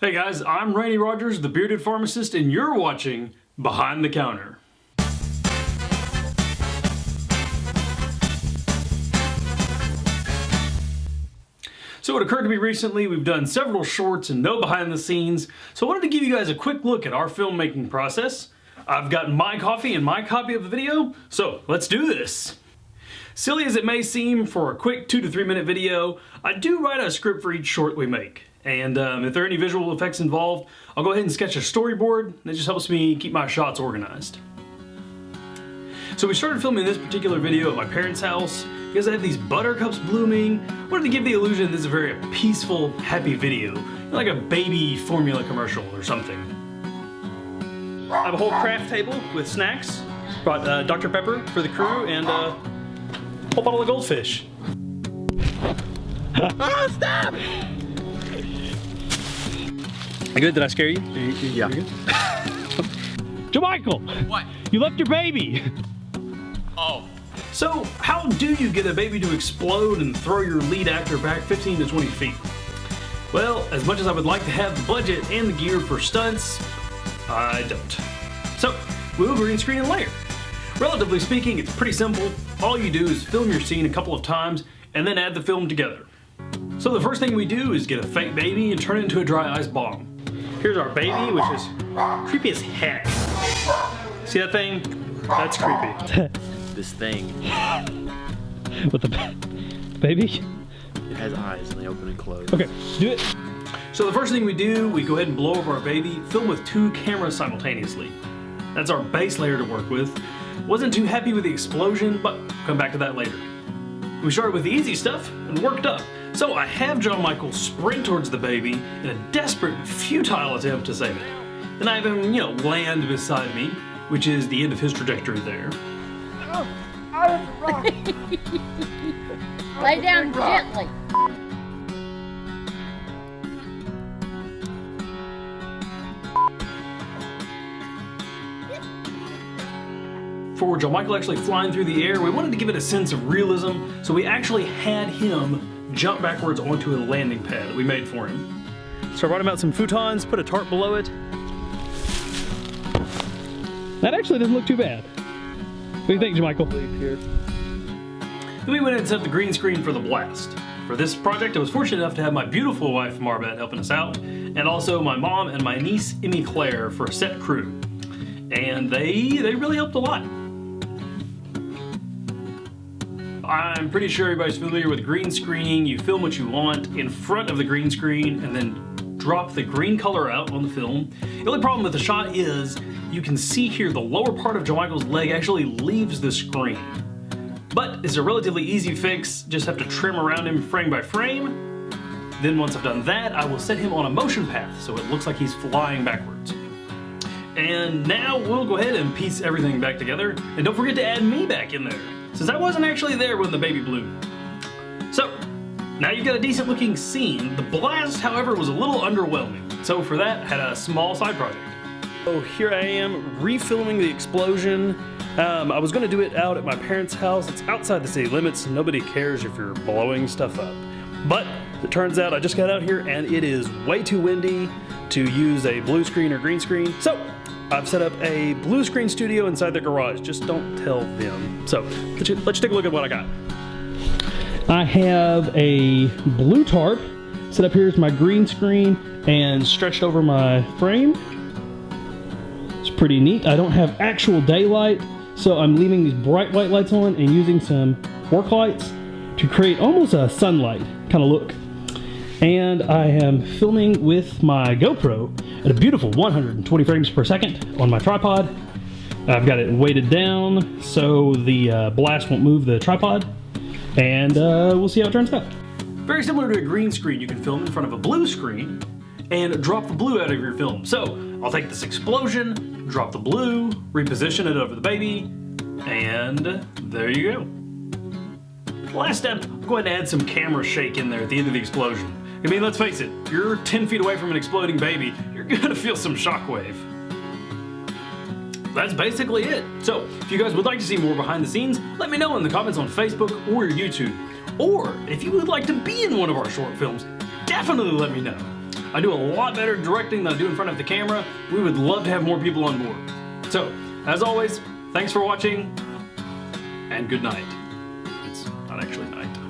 Hey guys, I'm Raney Rogers, the bearded pharmacist, and you're watching Behind the Counter. So it occurred to me recently, we've done several shorts and no behind the scenes, so I wanted to give you guys a quick look at our filmmaking process. I've got my coffee and my copy of the video, so let's do this. Silly as it may seem, for a quick 2 to 3 minute video, I do write a script for each short we make. And if there are any visual effects involved, I'll go ahead and sketch a storyboard. That just helps me keep my shots organized. So we started filming this particular video at my parents' house because I have these buttercups blooming. I wanted to give the illusion this is a very peaceful, happy video, like a baby formula commercial or something. I have a whole craft table with snacks. Brought Dr. Pepper for the crew and a whole bottle of goldfish. Oh, stop! Good? Did I scare you? Yeah. Jermichael! What? You left your baby! Oh. So, how do you get a baby to explode and throw your lead actor back 15 to 20 feet? Well, as much as I would like to have the budget and the gear for stunts, I don't. So, we'll green screen and layer. Relatively speaking, it's pretty simple. All you do is film your scene a couple of times and then add the film together. So the first thing we do is get a fake baby and turn it into a dry ice bomb. Here's our baby, which is creepy as heck. See that thing? That's creepy. This thing. What, the baby? It has eyes and they open and close. Okay, do it. So the first thing we do, we go ahead and blow over our baby, film with 2 cameras simultaneously. That's our base layer to work with. Wasn't too happy with the explosion, but come back to that later. We started with the easy stuff and worked up. So I have Jermichael sprint towards the baby in a desperate, futile attempt to save it. Then I have him, land beside me, which is the end of his trajectory there. Lay down gently. For Jermichael actually flying through the air, we wanted to give it a sense of realism, so we actually had him jump backwards onto a landing pad that we made for him. So I brought him out some futons, put a tarp below it. That actually doesn't look too bad. What do you think, Jermichael? Then we went and set the green screen for the blast. For this project, I was fortunate enough to have my beautiful wife, Marbet, helping us out, and also my mom and my niece, Emmy Claire, for a set crew. And they really helped a lot. I'm pretty sure everybody's familiar with green screening. You film what you want in front of the green screen and then drop the green color out on the film. The only problem with the shot is you can see here the lower part of Jermichael's leg actually leaves the screen. But it's a relatively easy fix, just have to trim around him frame by frame. Then once I've done that, I will set him on a motion path so it looks like he's flying backwards. And now we'll go ahead and piece everything back together. And don't forget to add me back in there, since I wasn't actually there when the baby blew. So, now you've got a decent looking scene. The blast, however, was a little underwhelming. So for that, I had a small side project. So here I am, refilming the explosion. I was gonna do it out at my parents' house. It's outside the city limits. Nobody cares if you're blowing stuff up. But it turns out I just got out here and it is way too windy to use a blue screen or green screen. So I've set up a blue screen studio inside the garage. Just don't tell them. So let's take a look at what I got. I have a blue tarp set up here as my green screen and stretched over my frame. It's pretty neat. I don't have actual daylight, so I'm leaving these bright white lights on and using some work lights to create almost a sunlight kind of look. And I am filming with my GoPro at a beautiful 120 frames per second on my tripod. I've got it weighted down so the blast won't move the tripod, and we'll see how it turns out. Very similar to a green screen, you can film in front of a blue screen and drop the blue out of your film. So I'll take this explosion, drop the blue, reposition it over the baby, and there you go. Last step, go ahead and add some camera shake in there at the end of the explosion. I mean, let's face it, you're 10 feet away from an exploding baby, you're gonna feel some shockwave. That's basically it. So, if you guys would like to see more behind the scenes, let me know in the comments on Facebook or YouTube. Or, if you would like to be in one of our short films, definitely let me know. I do a lot better directing than I do in front of the camera. We would love to have more people on board. So, as always, thanks for watching, and good night. It's not actually night.